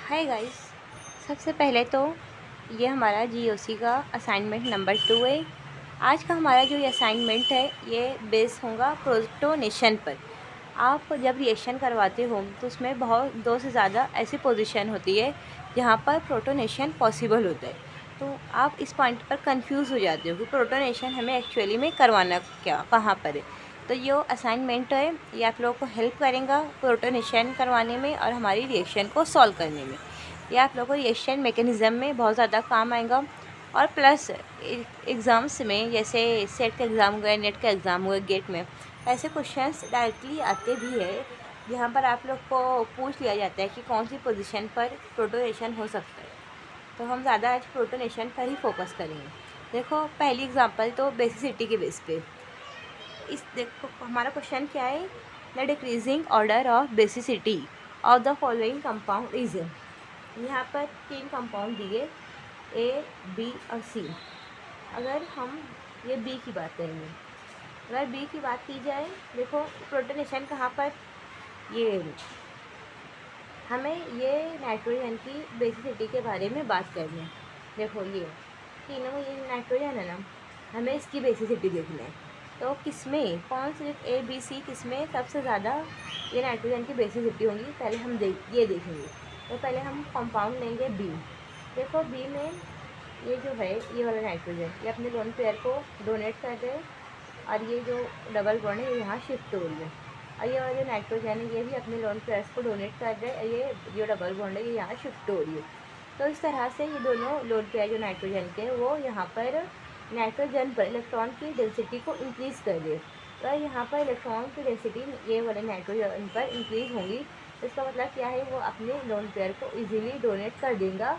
Hi guys. सबसे पहले तो ये हमारा जीओसी का असाइनमेंट नंबर 2 है। आज का हमारा जो ये असाइनमेंट है ये बेस होगा प्रोटोनेशन पर। आप जब रिएक्शन करवाते हो तो उसमें बहुत दो से ज़्यादा ऐसी पोजीशन होती है जहाँ पर प्रोटोनेशन पॉसिबल होता है। तो आप इस पॉइंट पर कंफ्यूज हो जाते हो कि प्रोटोनेशन हमें एक्चुअली में करवाना क्या कहाँ पर है। तो ये असाइनमेंट है, ये आप लोगों को हेल्प करेगा प्रोटोनेशन करवाने में और हमारी रिएक्शन को सॉल्व करने में। ये आप लोगों को रिएक्शन मैकेनिज़्म में बहुत ज़्यादा काम आएगा। और प्लस एग्ज़ाम्स में जैसे सेट का एग्ज़ाम हुआ, नेट का एग्ज़ाम हुआ, गेट में ऐसे क्वेश्चंस डायरेक्टली आते भी है जहाँ पर आप लोग को पूछ लिया जाता है कि कौन सी पोजीशन पर प्रोटोनेशन हो सकता है। तो हम ज़्यादा आज प्रोटोनेशन पर ही फोकस करेंगे। देखो पहली एग्जांपल तो बेसिसिटी के बेस पे। इस देखो हमारा क्वेश्चन क्या है, the decreasing order of basicity of the following compound is. यहाँ पर 3 कंपाउंड दिए ए, बी और सी। अगर हम ये बी की बात करेंगे, अगर बी की बात की जाए, देखो प्रोटोनेशन कहाँ पर, ये हमें ये नाइट्रोजन की बेसिसिटी के बारे में बात करनी है। देखो ये तीनों, ये नाइट्रोजन है ना, हमें इसकी बेसिसिटी देखना है। तो किसमें कौन से ए बी सी किसमें सबसे ज़्यादा ये नाइट्रोजन की बेसिसिटी होंगी, पहले हम ये देखेंगे। तो पहले हम कंपाउंड लेंगे बी। देखो बी में ये जो है, ये वाला नाइट्रोजन ये अपने लोन पेयर को डोनेट कर रहे हैं और ये जो डबल बॉन्ड है ये यहाँ शिफ्ट हो रही है। और ये वाला जो नाइट्रोजन है ये भी अपने लोन पेयर्स को डोनेट कर रहे हैं, ये जो डबल बॉन्ड है ये यहाँ शिफ्ट हो रही है। तो इस तरह से ये दोनों लोन पेयर जो नाइट्रोजन के वो यहाँ पर नाइट्रोजन पर इलेक्ट्रॉन की डेंसिटी को इंक्रीज़ कर दे। तो यहाँ पर इलेक्ट्रॉन की डेंसिटी ये वाले नाइट्रोजन पर इंक्रीज़ होंगी। इसका मतलब क्या है, वो अपने लोन पेयर को इजीली डोनेट कर देगा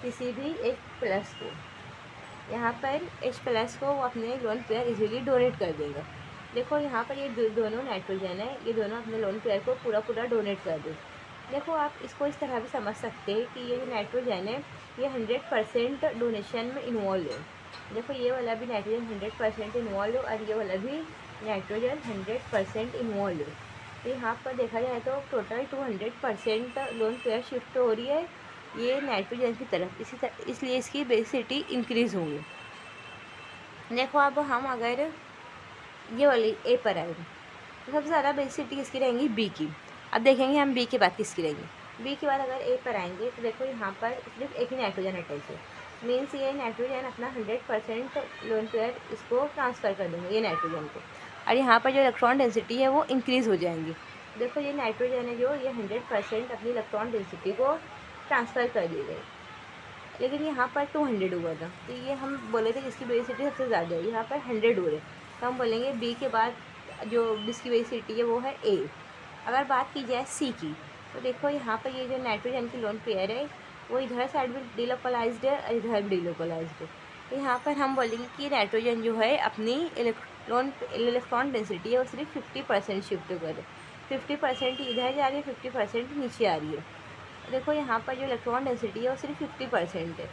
किसी भी एक प्लस को। यहाँ पर H प्लस को वो अपने लोन पेयर इजीली डोनेट कर देगा। देखो यहाँ पर ये दोनों नाइट्रोजन है, ये दोनों अपने लोन पेयर को पूरा डोनेट कर दे। देखो आप इसको इस तरह भी समझ सकते हैं कि ये जो नाइट्रोजन है ये 100% डोनेशन में इन्वॉल्व है। देखो ये वाला भी नाइट्रोजन 100% इन्वॉल्व है और ये वाला भी नाइट्रोजन 100% इन्वॉल्व है। तो यहाँ पर देखा जाए तो टोटल 200% लोन पेयर शिफ्ट हो रही है ये नाइट्रोजन की तरफ, इसी तरह इसलिए इसकी बेसिसिटी इंक्रीज़ होंगी। देखो अब हम अगर ये वाली ए पर आए तो सबसे ज़्यादा बेसिसिटी किसकी रहेंगी, बी की। अब देखेंगे हम बी की बात किसकी रहेंगी। बी के बाद अगर ए पर आएंगे तो देखो यहाँ पर सिर्फ एक ही नाइट्रोजन अटैच है। मीन्स ये नाइट्रोजन अपना 100% लोन पेयर इसको ट्रांसफ़र कर देंगे ये नाइट्रोजन को, और यहाँ पर जो इलेक्ट्रॉन डेंसिटी है वो इंक्रीज़ हो जाएंगी। देखो ये नाइट्रोजन है जो ये 100% अपनी इलेक्ट्रॉन डेंसिटी को ट्रांसफ़र कर दी गई, लेकिन यहाँ पर 200 हुआ था। तो ये हम बोले थे जिसकी बेसिसिटी सबसे ज़्यादा है, यहाँ पर 100 हो रहे। तो हम बोलेंगे बी के बाद जो जिसकी बेसिसिटी है वो है ए। अगर बात की जाए सी की, तो देखो यहाँ पर ये जो नाइट्रोजन की लोन पेयर है वो इधर साइड में डिलोकलाइज्ड है और इधर भी डिलोकलाइज्ड है। तो यहाँ पर हम बोलेंगे कि नाइट्रोजन जो है अपनी इलेक्ट्रॉन डेंसिटी है वो सिर्फ 50% शिफ्ट करे। 50% इधर जा रही है, 50% नीचे आ रही है। देखो यहाँ पर जो इलेक्ट्रॉन डेंसिटी है वो सिर्फ 50% है।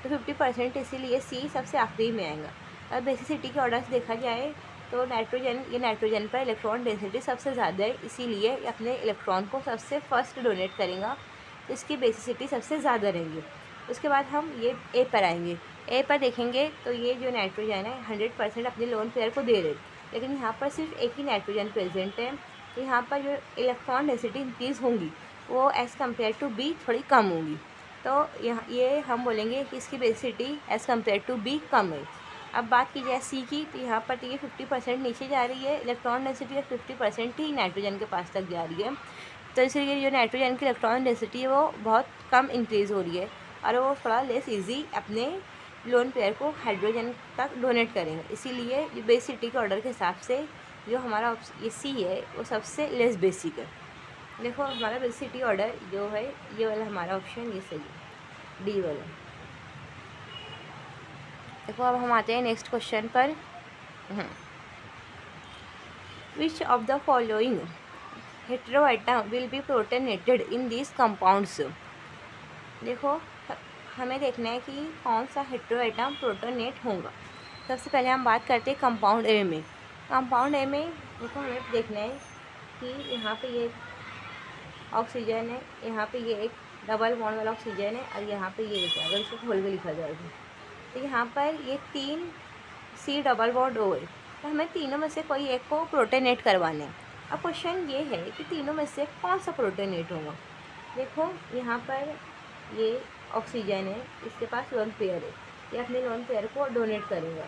तो 50% इसीलिए सी सबसे आखिरी में आएगा। अब बेसिसिटी के ऑर्डर से देखा जाए तो ये नाइट्रोजन पर इलेक्ट्रॉन डेंसिटी सबसे ज़्यादा है, इसीलिए अपने इलेक्ट्रॉन को सबसे फर्स्ट डोनेट करेगा, तो इसकी बेसिसिटी सबसे ज़्यादा रहेंगी। उसके बाद हम ये ए पर आएंगे। ए पर देखेंगे तो ये जो नाइट्रोजन है 100% अपने लोन पेयर को दे रहे, लेकिन यहाँ पर सिर्फ एक ही नाइट्रोजन प्रेजेंट है। तो यहाँ पर जो इलेक्ट्रॉन डेंसिटी इंक्रीज़ होंगी वो एज़ कम्पेयर टू बी थोड़ी कम होगी। तो यहाँ ये हम बोलेंगे कि इसकी basicity as compare to B कम है। अब बात की जाए सी की, तो यहाँ पर तो ये 50% नीचे जा रही है, इलेक्ट्रॉन डेंसिटी 50% ही नाइट्रोजन के पास तक जा रही है। तो इसलिए जो नाइट्रोजन की इलेक्ट्रॉन डेंसिटी है वो बहुत कम इंक्रीज़ हो रही है और वो थोड़ा लेस ईजी अपने लोन पेयर को हाइड्रोजन तक डोनेट करेंगे। इसीलिए जो बेसिसिटी के ऑर्डर के हिसाब से जो हमारा ये सी है वो सबसे लेस बेसिक है। देखो हमारा बेसिसिटी ऑर्डर जो है ये वाला हमारा ऑप्शन ये सही है, डी वाला। देखो अब हम आते हैं नेक्स्ट क्वेश्चन पर। Which of the following heteroatom will be protonated in this compounds. देखो हमें देखना है कि कौन सा हेटेरोएटम प्रोटोनेट होगा। सबसे पहले हम बात करते हैं कंपाउंड ए में। कंपाउंड ए में देखो हमें देखना है कि यहाँ पे ये ऑक्सीजन है, यहाँ पे ये एक डबल बॉन्ड वाला ऑक्सीजन है और यहाँ पे ये एक है, अगर इसको खोल के लिखा जाए तो यहाँ पर ये 3 C डबल बॉन्ड O है। तो हमें तीनों में से कोई एक को प्रोटोनेट करवाना है। अब क्वेश्चन ये है कि तीनों में से कौन सा प्रोटोनेट होगा। देखो यहाँ पर ये ऑक्सीजन है, इसके पास लोन पेयर है, ये अपने लोन पेयर को डोनेट करेगा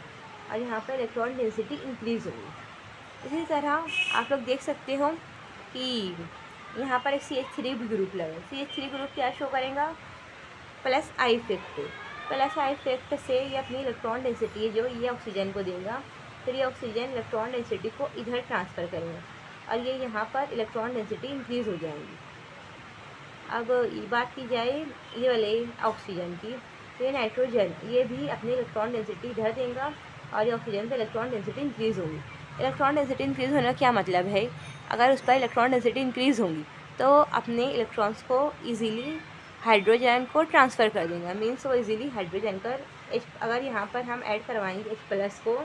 और यहाँ पर इलेक्ट्रॉन डेंसिटी इंक्रीज़ होगी। इसी तरह आप लोग देख सकते हो कि यहाँ पर एक CH3 भी ग्रुप लगा। CH3 ग्रुप क्या शो करेगा, plus I effect. Plus I effect से ये अपनी इलेक्ट्रॉन डेंसिटी जो ये ऑक्सीजन को देगा, फिर ये ऑक्सीजन इलेक्ट्रॉन डेंसिटी को इधर ट्रांसफ़र करेगा और ये यहाँ पर इलेक्ट्रॉन डेंसिटी इंक्रीज़ हो जाएगी। अब ये बात की जाए ये वाले ऑक्सीजन की, तो ये नाइट्रोजन ये भी अपनी इलेक्ट्रॉन डेंसिटी इधर देगा और ये ऑक्सीजन से इलेक्ट्रॉन डेंसिटी इंक्रीज़ होगी। इलेक्ट्रॉन डेंसिटी इंक्रीज़ होने का क्या मतलब है, अगर उस पर इलेक्ट्रॉन डेंसिटी इंक्रीज़ होगी तो अपने इलेक्ट्रॉन्स को ईज़िली हाइड्रोजन को ट्रांसफ़र कर देगा। मीन्स वो इजीली हाइड्रोजन कर अगर यहाँ पर हम ऐड करवाएंगे H+ को,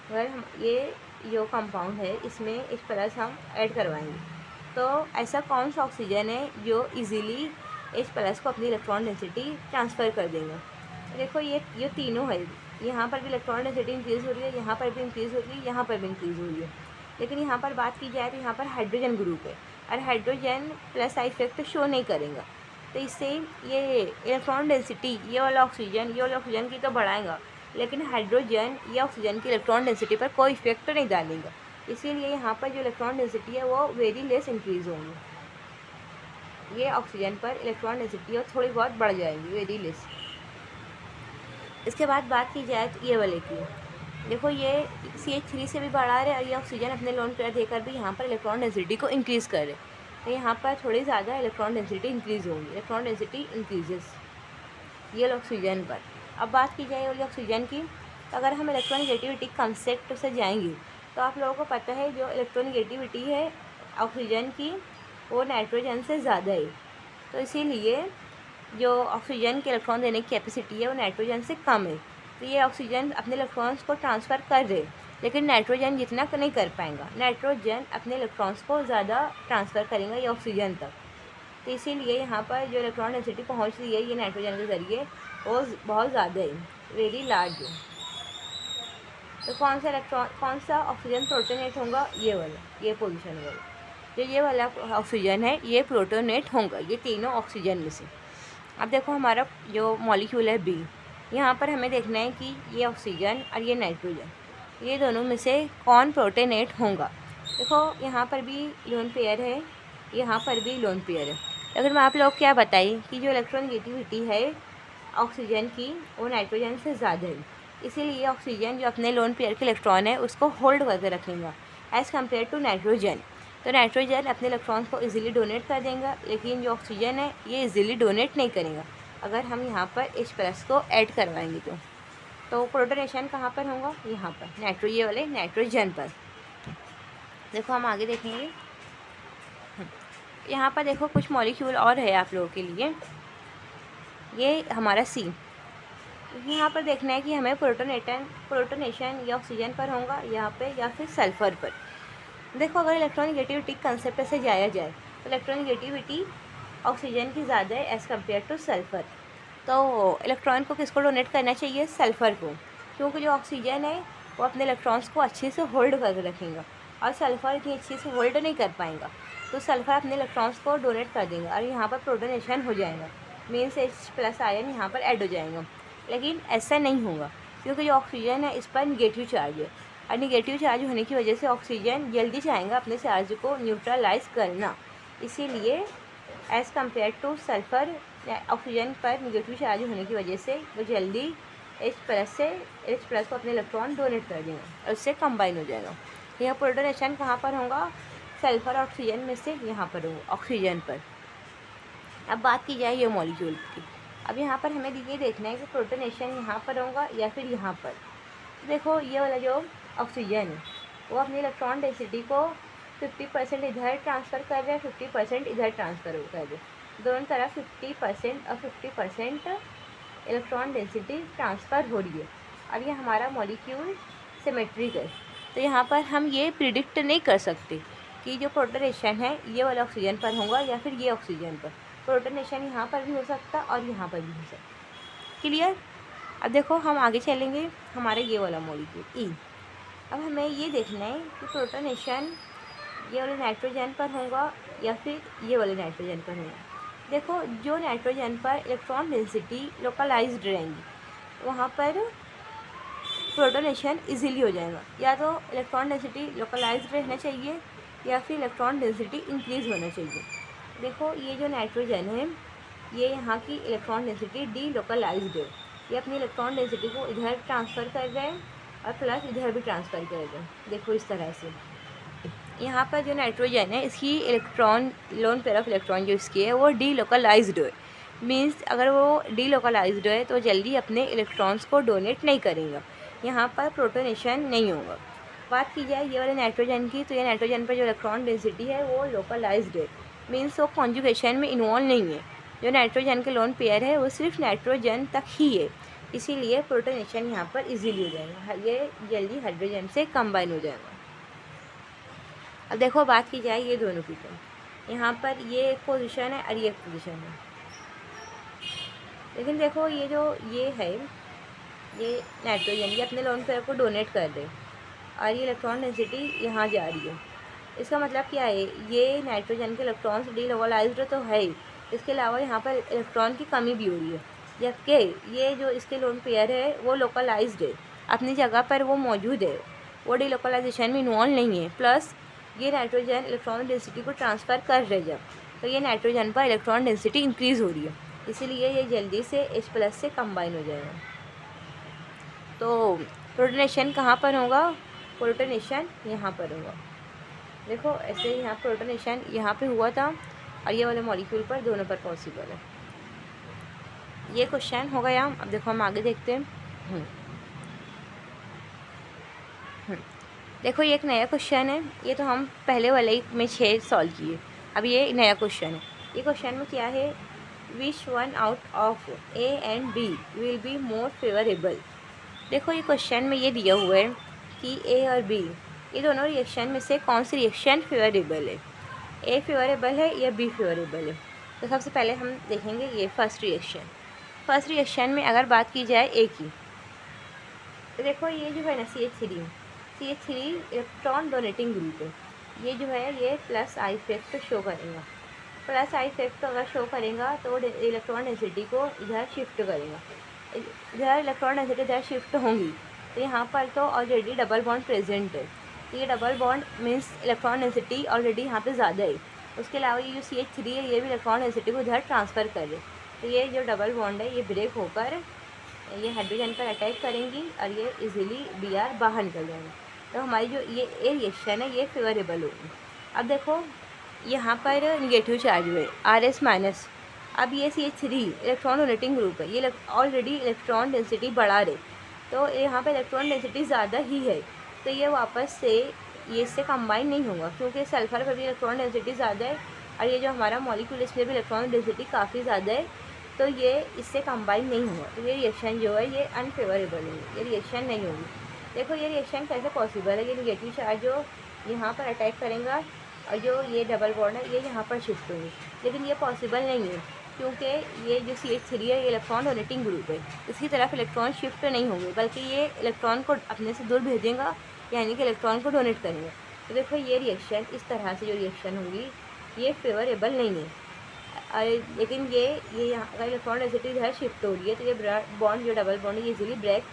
अगर हम ये जो कंपाउंड है इसमें H+ हम ऐड करवाएंगे तो ऐसा कौन सा ऑक्सीजन है जो इजीली H+ को अपनी इलेक्ट्रॉन डेंसिटी ट्रांसफ़र कर देगा। देखो ये तीनों है, यहाँ पर भी इलेक्ट्रॉन डेंसिटी इंक्रीज़ हो रही है, यहाँ पर भी इंक्रीज़ हो रही है, यहाँ पर भी इंक्रीज़ हो रही है। लेकिन यहाँ पर बात की जाए तो यहाँ पर हाइड्रोजन ग्रुप है और hydrogen plus I effect show नहीं करेगा, तो इससे ये इलेक्ट्रॉन डेंसिटी ये वाला ऑक्सीजन की तो बढ़ाएगा, लेकिन हाइड्रोजन ये ऑक्सीजन की इलेक्ट्रॉन डेंसिटी पर कोई इफेक्ट नहीं डालेगा। इसीलिए यहाँ पर जो इलेक्ट्रॉन डेंसिटी है वो वेरी लेस इंक्रीज़ होंगी। ये ऑक्सीजन पर इलेक्ट्रॉन डेंसिटी और थोड़ी बहुत बढ़ जाएगी, वेरी लेस। इसके बाद बात की जाए तो ये वाले की, देखो ये CH3 से भी बढ़ा रहे और ये ऑक्सीजन अपने लोन पेयर देकर भी यहाँ पर इलेक्ट्रॉन डेंसिटी को इंक्रीज़ कर रहे, तो यहाँ पर थोड़ी ज़्यादा इलेक्ट्रॉन डेंसिटी इंक्रीज़ होगी। इलेक्ट्रॉन डेंसिटी इंक्रीजेस ये ऑक्सीजन पर। अब बात की जाए वाली ऑक्सीजन की, तो अगर हम इलेक्ट्रोनेगेटिविटी कंसेप्ट से जाएंगे तो आप लोगों को पता है जो इलेक्ट्रोनेगेटिविटी है ऑक्सीजन की वो नाइट्रोजन से ज़्यादा है, तो इसीलिए जो ऑक्सीजन के इलेक्ट्रॉन देने की कैपेसिटी है वो नाइट्रोजन से कम है। तो ये ऑक्सीजन अपने इलेक्ट्रॉन्स को ट्रांसफ़र कर रहे, लेकिन नाइट्रोजन जितना नहीं कर पाएगा। नाइट्रोजन अपने इलेक्ट्रॉन्स को ज़्यादा ट्रांसफ़र करेंगे ये ऑक्सीजन तक, तो इसीलिए यहाँ पर जो इलेक्ट्रॉन डेंसिटी पहुँच रही है ये नाइट्रोजन के ज़रिए वो बहुत ज़्यादा है, वेरी लार्ज है। तो कौन सा ऑक्सीजन प्रोटोनेट होगा, ये वाला, ये पोजीशन वाला, जो ये वाला ऑक्सीजन है ये प्रोटोनेट होगा, ये तीनों ऑक्सीजन में से। अब देखो हमारा जो मॉलिक्यूल है B, यहाँ पर हमें देखना है कि ये ऑक्सीजन और ये नाइट्रोजन, ये दोनों में से कौन प्रोटोनेट होगा। देखो यहाँ पर भी लोन पेयर है, यहाँ पर भी लोन पेयर है, लेकिन मैं आप लोग क्या बताइए कि जो इलेक्ट्रोनेगेटिविटी है ऑक्सीजन की वो नाइट्रोजन से ज़्यादा है, इसीलिए ऑक्सीजन जो अपने लोन पेयर के इलेक्ट्रॉन है उसको होल्ड करके रखेगा एज़ कम्पेयर टू नाइट्रोजन। तो नाइट्रोजन अपने इलेक्ट्रॉन्स को इजीली डोनेट कर देगा, लेकिन जो ऑक्सीजन है ये इजीली डोनेट नहीं करेगा अगर हम यहाँ पर H+ को ऐड करवाएंगे तो प्रोटोनेशन कहाँ पर होगा, यहाँ पर ये वाले नाइट्रोजन पर। देखो हम आगे देखेंगे, यहाँ पर देखो कुछ मॉलिक्यूल और है आप लोगों के लिए। ये हमारा C, यहाँ पर देखना है कि हमें प्रोटोनेशन या ऑक्सीजन पर होगा यहाँ पे या फिर सल्फ़र पर। देखो अगर इलेक्ट्रोनेगेटिविटी कंसेप्ट से जाया जाए तो इलेक्ट्रोनेगेटिविटी ऑक्सीजन की ज़्यादा है एज़ कम्पेयर टू सल्फ़र, तो इलेक्ट्रॉन को किसको डोनेट करना चाहिए, सल्फ़र को, क्योंकि जो ऑक्सीजन है वो अपने इलेक्ट्रॉन्स को अच्छे से होल्ड करके रखेगा और सल्फ़र इतनी अच्छे से होल्ड नहीं कर पाएगा, तो सल्फ़र अपने इलेक्ट्रॉन्स को डोनेट कर देगा और यहाँ पर प्रोटोनेशन हो जाएगा, मीन्स H+ आयन यहाँ पर ऐड हो जाएगा। लेकिन ऐसा नहीं होगा क्योंकि जो ऑक्सीजन है इस पर निगेटिव चार्ज है और निगेटिव चार्ज होने की वजह से ऑक्सीजन जल्दी चाहेगा अपने चार्ज को न्यूट्रलाइज करना, इसीलिए as compare to sulphur oxygen पर निगेटिव चार्ज होने की वजह से वो जल्दी H+ को अपने इलेक्ट्रॉन डोनेट कर देगा और उससे कंबाइन हो जाएगा। यह प्रोटोनेशन कहाँ पर होगा, सल्फ़र और ऑक्सीजन में से यहाँ पर होगा, ऑक्सीजन पर। अब बात की जाए ये मॉलिक्यूल की, अब यहाँ पर हमें ये देखना है कि प्रोटोनेशन यहाँ पर होगा या फिर यहाँ पर। देखो ये वाला जो ऑक्सीजन है वो अपनी इलेक्ट्रॉन डेंसिटी को 50% इधर ट्रांसफ़र कर रहे हैं, 50% इधर ट्रांसफ़र कर रहे हैं, दोनों तरफ 50% और 50% इलेक्ट्रॉन डेंसिटी ट्रांसफ़र हो रही है और ये हमारा मॉलिक्यूल सिमेट्रिक है। तो यहाँ पर हम ये प्रिडिक्ट नहीं कर सकते कि जो प्रोटोनेशन है ये वाला ऑक्सीजन पर होगा या फिर ये ऑक्सीजन पर। प्रोटोनेशन यहाँ पर भी हो सकता और यहाँ पर भी हो सकता। क्लियर। अब देखो हम आगे चलेंगे, हमारा ये वाला मॉलिक्यूल ई। अब हमें ये देखना है कि प्रोटोनेशन ये वाले नाइट्रोजन पर होगा या फिर ये वाले नाइट्रोजन पर होगा। देखो जो नाइट्रोजन पर इलेक्ट्रॉन डेंसिटी लोकलाइज्ड रहेंगी वहाँ पर प्रोटोनेशन इजीली हो जाएगा। या तो इलेक्ट्रॉन डेंसिटी लोकलाइज्ड रहना चाहिए या फिर इलेक्ट्रॉन डेंसिटी इंक्रीज़ होना चाहिए। देखो ये जो नाइट्रोजन है ये यहाँ की इलेक्ट्रॉन डेंसिटी डी लोकलाइज्ड है। ये अपनी इलेक्ट्रॉन डेंसिटी को इधर ट्रांसफ़र कर रहे हैं और प्लस इधर भी ट्रांसफ़र कर रहे हैं। देखो इस तरह से यहाँ पर जो नाइट्रोजन है इसकी electron lone pair of electron जो इसकी है वो डी लोकलाइज्ड है। मीन्स अगर वो डी लोकलाइज्ड है तो जल्दी अपने इलेक्ट्रॉन्स को डोनेट नहीं करेगा, यहाँ पर प्रोटोनेशन नहीं होगा। बात की जाए ये वाले नाइट्रोजन की, तो ये नाइट्रोजन पर जो इलेक्ट्रॉन डेंसिटी है वो लोकलाइज्ड है। मीन्स वो कॉन्जुगेशन में इन्वॉल्व नहीं है। जो नाइट्रोजन के लोन पेयर है वो सिर्फ नाइट्रोजन तक ही है, इसीलिए प्रोटोनेशन यहाँ पर इजीली हो जाएगा, ये जल्दी हाइड्रोजन से कंबाइन हो जाएगा। अब देखो बात की जाए ये दोनों की, तो यहाँ पर ये एक पोजीशन है और ये एक पोजीशन है। लेकिन देखो ये जो ये है ये नाइट्रोजन ये अपने लोन पेयर को डोनेट कर रहे और ये इलेक्ट्रॉन डेंसिटी यहाँ जा रही है। इसका मतलब क्या है, ये नाइट्रोजन के इलेक्ट्रॉन्स डी लोकलाइज्ड तो है ही, इसके अलावा यहाँ पर इलेक्ट्रॉन की कमी भी हो रही है। जबकि ये जो इसके लोन पेयर है वो लोकलाइज्ड है, अपनी जगह पर वो मौजूद है, वो डी लोकलाइजेशन में इन्वॉल्व नहीं है। प्लस ये नाइट्रोजन इलेक्ट्रॉन डेंसिटी को ट्रांसफ़र कर रहे जब, तो ये नाइट्रोजन पर इलेक्ट्रॉन डेंसिटी इंक्रीज़ हो रही है, इसीलिए ये जल्दी से H+ से कंबाइन हो जाएगा। तो प्रोटोनेशन कहाँ पर होगा, प्रोटोनेशन यहाँ पर होगा। देखो ऐसे यहाँ प्रोटोनेशन यहाँ पे हुआ था और ये वाले मॉलिक्यूल पर दोनों पर पॉसिबल है। ये क्वेश्चन हो गया। अब देखो हम आगे देखते हैं। देखो ये एक नया क्वेश्चन है, ये तो हम पहले वाले ही में 6 सॉल्व किए, अब ये नया क्वेश्चन है। ये क्वेश्चन में क्या है, which one out of A and B will be more favourable. देखो ये क्वेश्चन में ये दिया हुआ है कि A और B ये दोनों रिएक्शन में से कौन सी रिएक्शन फेवरेबल है, A फेवरेबल है या B फेवरेबल है। तो सबसे पहले हम देखेंगे ये फर्स्ट रिएक्शन में अगर बात की जाए A की, तो देखो ये जो है ना CH3 इलेक्ट्रॉन डोनेटिंग ग्रुप है। ये जो है ये प्लस आई इफेक्ट शो करेगा। प्लस आई इफेक्ट अगर शो करेगा तो इलेक्ट्रॉन डेंसिटी को इधर शिफ्ट करेगा, इधर इलेक्ट्रॉन डेंसिटी इधर शिफ्ट होंगी, तो यहाँ पर तो ऑलरेडी डबल बॉन्ड प्रेजेंट है। तो ये double bond means electron density already यहाँ पे ज़्यादा है। उसके अलावा ये जो CH3 है ये भी इलेक्ट्रॉन डेंसिटी को इधर ट्रांसफ़र करे, तो ये जो डबल बॉन्ड है ये ब्रेक होकर ये हाइड्रोजन पर अटैक करेंगी और ये इजीली Br बाहर निकल जाएगा। तो हमारी जो ये ए रिएक्शन है ये फेवरेबल होगी। अब देखो यहाँ पर निगेटिव चार्ज हुए Rs-। अब ये CH3 इलेक्ट्रॉन डोनेटिंग ग्रुप है, ये ऑलरेडी इलेक्ट्रॉन डेंसिटी बढ़ा रहे, तो यहाँ पे इलेक्ट्रॉन डेंसिटी ज़्यादा ही है, तो ये वापस से ये इससे कंबाइन नहीं होगा, क्योंकि सल्फ़र पर भी इलेक्ट्रॉन डेंसिटी ज़्यादा है और ये जो हमारा मॉलिक्यूल इसमें भी इलेक्ट्रॉन डेंसिटी काफ़ी ज़्यादा है, तो ये इससे कंबाइन नहीं होगा। तो ये रिएक्शन जो है ये अनफेवरेबल है, ये रिएक्शन नहीं होगी। देखो ये रिएक्शन कैसे पॉसिबल है, ये निगेटिव चार्ज जो यहाँ पर अटैक करेगा और जो ये डबल बॉन्ड है ये यहाँ पर शिफ्ट होगी, लेकिन ये पॉसिबल नहीं है, क्योंकि ये जो CH3 है ये इलेक्ट्रॉन डोनेटिंग ग्रुप है, इसकी तरफ इलेक्ट्रॉन शिफ्ट नहीं होंगे, बल्कि ये इलेक्ट्रॉन को अपने से दूर भेजेगा, यानी कि इलेक्ट्रॉन को डोनेट करेंगे। तो देखो ये रिएक्शन इस तरह से जो रिएक्शन होगी ये फेवरेबल नहीं है। लेकिन ये यहाँ अगर इलेक्ट्रॉन डेंसिटी इधर शिफ्ट हो रही है तो ये बॉन्ड जो डबल बॉन्ड है ये इजीली ब्रेक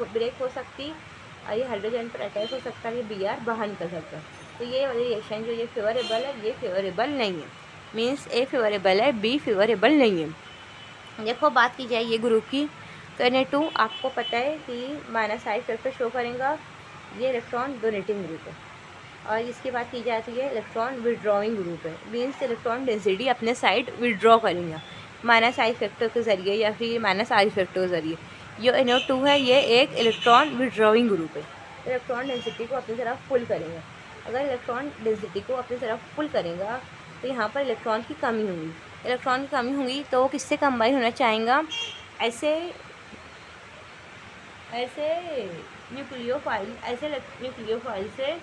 हो सकती और ये हाइड्रोजन पर अटैक हो सकता है, ये Br बाहर निकल सकता है। तो ये वाली रिएक्शन जो ये फेवरेबल है ये फेवरेबल नहीं है, मीन्स A फेवरेबल है B फेवरेबल नहीं है। देखो बात की जाए ये ग्रुप की, तो Na2 आपको पता है कि माइनस आई इफेक्ट शो करेगा, ये इलेक्ट्रॉन डोनेटिंग ग्रुप है। और इसकी बात की जाए तो ये इलेक्ट्रॉन विड्रॉइंग ग्रुप है, मीन्स इलेक्ट्रॉन डेंसिटी अपने साइड विड्रॉ करेंगे माइनस आई फैक्टर के ज़रिए या फिर माइनस आई फैक्टर के ज़रिए। जो NO2 है ये एक इलेक्ट्रॉन विड्रॉइंग ग्रुप है, इलेक्ट्रॉन डेंसिटी को अपनी तरफ पुल करेंगे। अगर इलेक्ट्रॉन डेंसिटी को अपनी तरफ पुल करेगा तो यहाँ पर इलेक्ट्रॉन की कमी होगी, इलेक्ट्रॉन की कमी होगी तो वो किससे कंबाइन होना चाहेगा, ऐसे न्यूक्लियोफाइल से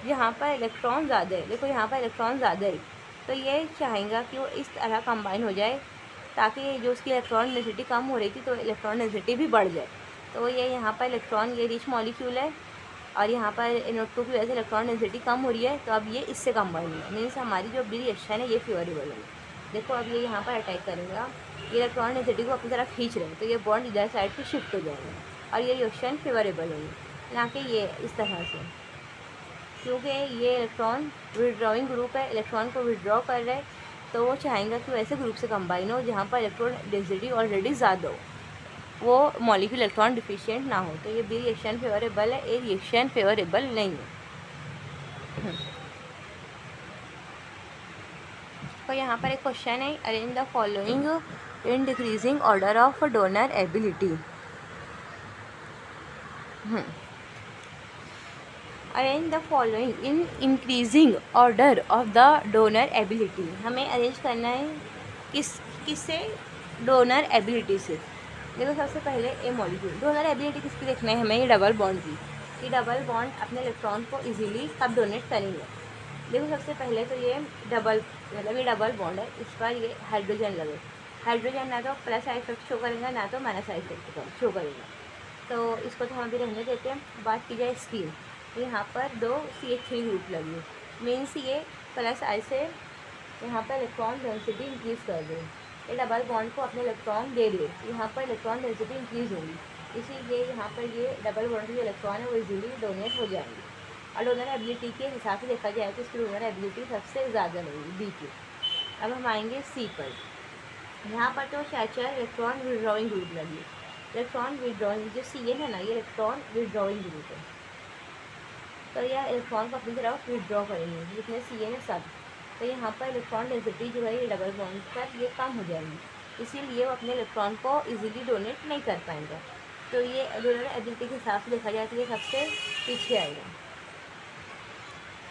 यहाँ पर इलेक्ट्रॉन ज़्यादा है, देखो यहाँ पर इलेक्ट्रॉन ज़्यादा है, तो ये चाहेगा कि वो इस तरह कंबाइन हो जाए ताकि जो उसकी इलेक्ट्रॉन डेंसिटी कम हो रही थी तो इलेक्ट्रॉन डेंसिटी भी बढ़ जाए। तो ये यहाँ पर इलेक्ट्रॉन, ये रिच मॉलिक्यूल है और यहाँ पर NO2 की वजह से इलेक्ट्रॉन डेंसिटी कम हो रही है, तो अब ये इससे कंबाइन है, मीन्स हमारी जो बी रिएक्शन है ये फेवरेबल है। देखो अब ये यहाँ पर अटैक करेगा, ये इलेक्ट्रॉन डेंसिटी को अपनी तरफ खींच रहे हैं, तो ये बॉन्ड इधर साइड पे शिफ्ट हो जाएगा और ये रिएक्शन फेवरेबल होगी, ना कि ये इस तरह से, क्योंकि ये इलेक्ट्रॉन विड्रॉइंग ग्रुप है, इलेक्ट्रॉन को विड्रॉ कर रहा है, तो वो चाहेंगे कि वैसे ग्रुप से कंबाइन हो जहाँ पर इलेक्ट्रॉन डेंसिटी ऑलरेडी ज़्यादा हो, वो मॉलिक्यूल इलेक्ट्रॉन डिफिशिएंट ना हो। तो ये बी रिएक्शन फेवरेबल है, ए रिएक्शन फेवरेबल नहीं है। तो यहाँ पर एक क्वेश्चन है, arrange the following in decreasing order of donor ability. Arrange the following in increasing order of the donor ability. हमें अरेंज करना है किससे? डोनर एबिलिटी से। देखो सबसे पहले ए मॉलिक्यूल, डोनर एबिलिटी किसकी देखना है हमें? ये डबल बॉन्ड की, ये डबल बॉन्ड अपने इलेक्ट्रॉन को इजीली कब डोनेट करेंगे। देखो सबसे पहले तो ये डबल, मतलब ये डबल बॉन्ड है, इस पर ये हाइड्रोजन लगे, हाइड्रोजन ना तो प्लस साइड इफेक्ट शो करेगा ना तो माइनस साइड इफेक्ट शो करेगा, तो इसको तो हम अभी रहने देते हैं। बात की जाए स्कीम, यहाँ पर दो CH3 ग्रुप लगी, मीन्स ये प्लस आई से यहाँ पर इलेक्ट्रॉन डेंसिटी इंक्रीज़ कर दे, ये डबल बॉन्ड को अपने इलेक्ट्रॉन दे दे, यहाँ पर इलेक्ट्रॉन डेंसिटी इंक्रीज़ होगी, इसीलिए यहाँ पर ये डबल बॉन्ड के जो इलेक्ट्रॉन है वो इजीली डोनेट हो जाएंगे। और डोनर एबिलिटी के हिसाब से देखा जाए तो इसकी डोनर एबिलिटी सबसे ज़्यादा रहेगी बी की। अब हम आएंगे सी पर, यहाँ पर तो चार इलेक्ट्रॉन विड्रॉइंग ग्रुप लगी, इलेक्ट्रॉन विड्रॉइंग जो सी है ना, ये इलेक्ट्रॉन विड्रॉइंग ग्रुप है, तो यह इलेक्ट्रॉन को अपनी तरफ विड्रॉ करेंगे जितने सी है सब, तो यहाँ पर इलेक्ट्रॉन डेंसिटी जो है ये डबल बॉन्ड पर ये कम हो जाएगी, इसीलिए वो अपने इलेक्ट्रॉन को इजीली डोनेट नहीं कर पाएंगे, तो ये डोनर एबिलिटी के हिसाब से देखा जाए तो ये सबसे पीछे आएगा,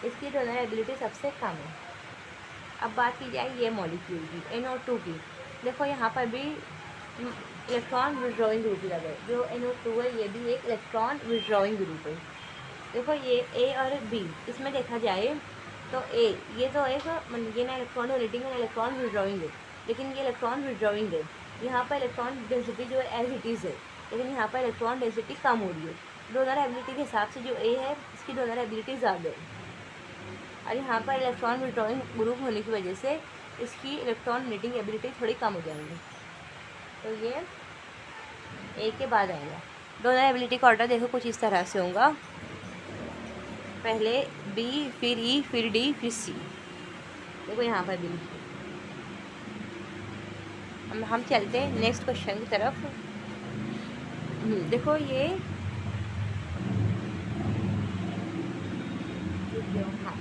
इसकी डोनर एबिलिटी सबसे कम है। अब बात की जाए ये मॉलिक्यूल की, NO2 की, देखो यहाँ पर भी इलेक्ट्रॉन विड्रॉइंग ग्रुप लगा है, जो NO2 है ये भी एक इलेक्ट्रॉन विड्रॉइंग ग्रुप है। देखो ये ए और बी, इसमें देखा जाए तो ए ये तो एक ये ना इलेक्ट्रॉन डोनेटिंग है ना इलेक्ट्रॉन विड्रॉइंग है, लेकिन ये इलेक्ट्रॉन विड्रॉइंग है, यहाँ पर इलेक्ट्रॉन डेंसिटी जो है एज इट इज़ है, लेकिन यहाँ पर इलेक्ट्रॉन डेंसिटी कम हो रही है। डोनर एबिलिटी के हिसाब से जो ए है इसकी डोनर एबिलिटी ज़्यादा है, और यहाँ पर इलेक्ट्रॉन विड्रॉइंग ग्रुप होने की वजह से इसकी इलेक्ट्रॉन डोनेटिंग एबिलिटी थोड़ी कम हो जाएगी, तो ये ए के बाद आएगा। डोनर एबिलिटी का ऑर्डर देखो कुछ इस तरह से होगा, पहले बी, फिर ई, फिर डी, फिर सी। देखो यहाँ पर भी हम चलते हैं नेक्स्ट क्वेश्चन की तरफ। देखो ये हाँ,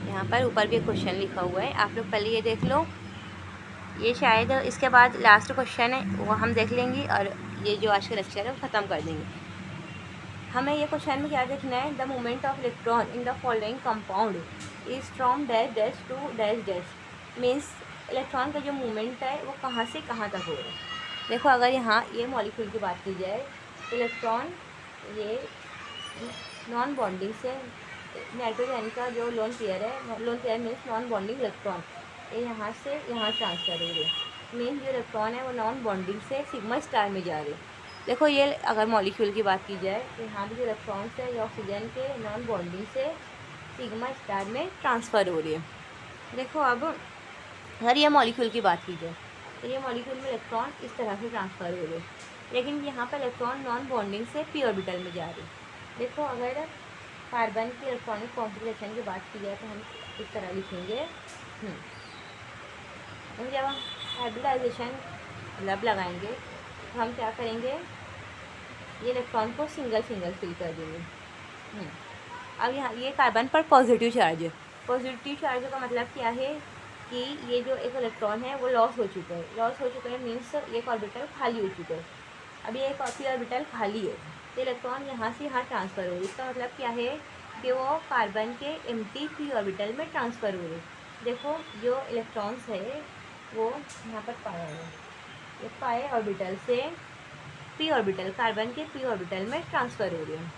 यहाँ पर ऊपर भी एक क्वेश्चन लिखा हुआ है, आप लोग पहले ये देख लो, ये शायद इसके बाद लास्ट क्वेश्चन है वो हम देख लेंगे और ये जो आज का लेक्चर है वो ख़त्म कर देंगे। हमें ये क्वेश्चन में क्या देखना है? The movement of electron in the following compound is from dash dash to dash dash, means electron का जो मूवमेंट है वो कहाँ से कहाँ तक हो रहा है। देखो अगर यहाँ ये मॉलिक्यूल की बात की जाए तो इलेक्ट्रॉन ये नॉन बॉन्डिंग से नाइट्रोजन का जो लोन पेयर है, lone pair means non bonding electron, ये यहाँ से यहाँ ट्रांसफर हो रही है, मीन्स जो इलेक्ट्रॉन है वो नॉन बॉन्डिंग से सिग्मा स्टार में जा रहे हैं। देखो ये अगर मॉलिक्यूल की बात की जाए तो यहाँ भी जो इलेक्ट्रॉन्स है ये ऑक्सीजन के नॉन बॉन्डिंग से सिग्मा स्टार में ट्रांसफ़र हो रही है। देखो अब अगर ये मॉलिक्यूल की बात की जाए तो ये मॉलिक्यूल में इलेक्ट्रॉन इस तरह से ट्रांसफ़र हो रहे हैं, लेकिन यहाँ पर इलेक्ट्रॉन नॉन बॉन्डिंग से पी ऑर्बिटल में जा रहे हैं। देखो अगर कार्बन की इलेक्ट्रॉनिक कॉन्फिगरेशन की बात की जाए तो हम इस तरह लिखेंगे, जब हम हाइब्रिडाइजेशन लब लगाएंगे तो हम क्या करेंगे, ये इलेक्ट्रॉन को सिंगल सिंगल फिल कर देंगे। अब यहाँ ये कार्बन पर पॉजिटिव चार्ज है, पॉजिटिव चार्ज का मतलब क्या है कि ये जो एक इलेक्ट्रॉन है वो लॉस हो चुका है, लॉस हो चुका है मीन्स एक ऑर्बिटल खाली हो चुका है, अभी एक पी ऑर्बिटल खाली है, तो इलेक्ट्रॉन यहाँ से यहाँ ट्रांसफ़र हो रही है। इसका मतलब क्या है कि वो कार्बन के एम्प्टी पी ऑर्बिटल में ट्रांसफ़र हो रही है। देखो जो इलेक्ट्रॉन्स है वो यहाँ पर पाया है, ये पाए ऑर्बिटल से पी ऑर्बिटल, कार्बन के पी ऑर्बिटल में ट्रांसफ़र हो रही है।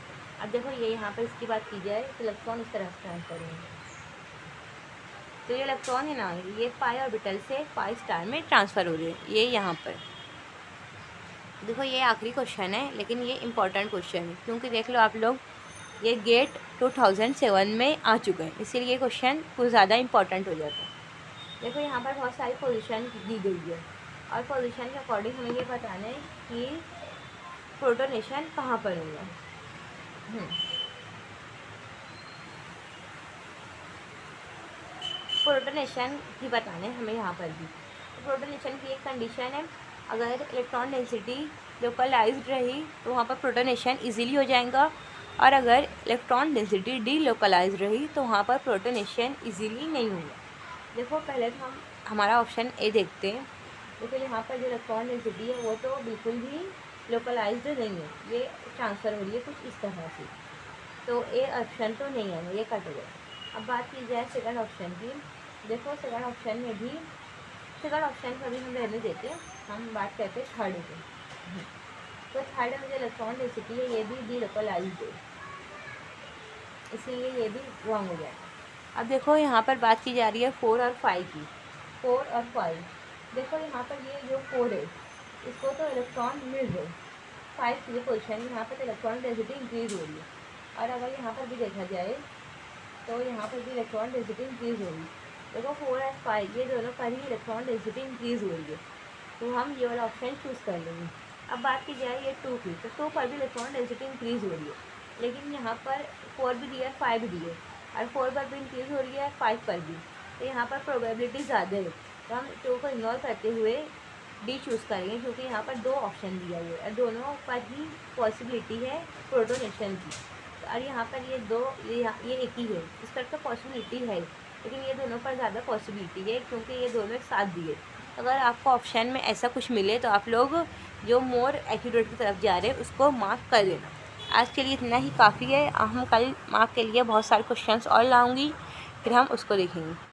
अब देखो ये यहाँ पर इसकी बात की जाए तो इलेक्ट्रॉन इस तरह से ट्रांसफर होंगे। तो ये इलेक्ट्रॉन है ना, ये पाई ऑर्बिटल से पाई स्टार में ट्रांसफ़र हो रही है। ये यहाँ पर देखो ये आखिरी क्वेश्चन है, लेकिन ये इम्पॉर्टेंट क्वेश्चन है क्योंकि देख लो आप लोग, ये गेट 2007 में आ चुका है, इसीलिए ये क्वेश्चन कुछ ज़्यादा इम्पॉर्टेंट हो जाता है। देखो यहाँ पर बहुत सारी पोजीशन दी गई है और पोजीशन के अकॉर्डिंग हमें ये बताना है कि प्रोटोनेशन कहाँ पर होगा। प्रोटोनेशन भी बताना है हमें यहाँ पर भी। तो प्रोटोनेशन की एक कंडीशन है, अगर इलेक्ट्रॉन डेंसिटी लोकलाइज्ड रही तो वहाँ पर प्रोटोनेशन इजीली हो जाएगा, और अगर इलेक्ट्रॉन डेंसिटी डी लोकलाइज्ड रही तो वहाँ पर प्रोटोनेशन इजीली नहीं होगा। देखो पहले तो हम हमारा ऑप्शन ए देखते हैं। देखो यहाँ पर जो इलेक्ट्रॉन डेंसिटी है वो तो बिल्कुल भी लोकलाइज्ड नहीं है, ये ट्रांसफ़र हो रही है कुछ इस तरह से, तो ए ऑप्शन तो नहीं है, ये कट गया। अब बात की जाए सेकंड ऑप्शन की। देखो सेकंड ऑप्शन में भी, सेकंड ऑप्शन को भी हम रहने देते हैं, हम बात करते हैं थर्ड की। तो थर्ड में जो इलेक्ट्रॉन डेंसिटी है ये भी डी लोकलाइज्ड है, इसीलिए ये भी रॉन्ग हो जाएगा। अब देखो यहाँ पर बात की जा रही है 4 और 5 की। 4 और 5, देखो यहाँ पर ये जो 4 है इसको तो इलेक्ट्रॉन मिल रहे, 5 की पोजिशन यहाँ पर तो इलेक्ट्रॉन डेंसिटी इंक्रीज हो रही है, और अगर यहाँ पर भी देखा जाए तो यहाँ पर भी इलेक्ट्रॉन डेंसिटी इंक्रीज हो रही है। देखो 4 और 5 ये दोनों पर ही इलेक्ट्रॉन डेंसिटी इंक्रीज हो रही है, तो हम ये वाला ऑप्शन चूज़ कर लेंगे। अब बात की जाए ये 2 की, तो 2 पर भी इलेक्ट्रॉन डेंसिटी इंक्रीज हो रही है, लेकिन यहाँ पर 4 भी दिया है 5 भी दिए, और 4 पर भी इंक्रीज हो रही है 5 पर भी, तो यहाँ पर प्रोबेबिलिटी ज़्यादा है, तो हम 2 को इग्नोर करते हुए डी चूज़ करेंगे, क्योंकि यहाँ पर 2 ऑप्शन दिया हुआ है और दोनों पर ही पॉसिबिलिटी है प्रोटोनेशन की। और यहाँ पर ये दो, ये एक ही है, इस पर तो पॉसिबिलिटी है, लेकिन ये दोनों पर ज़्यादा पॉसिबिलिटी है क्योंकि ये दोनों एक साथ दिए। अगर आपको ऑप्शन में ऐसा कुछ मिले तो आप लोग जो मोर एक्यूरेट की तरफ जा रहे हैं उसको मार्क कर देना। आज के लिए इतना ही काफ़ी है, हम कल मार्क के लिए बहुत सारे क्वेश्चंस और लाऊंगी, फिर हम उसको देखेंगे।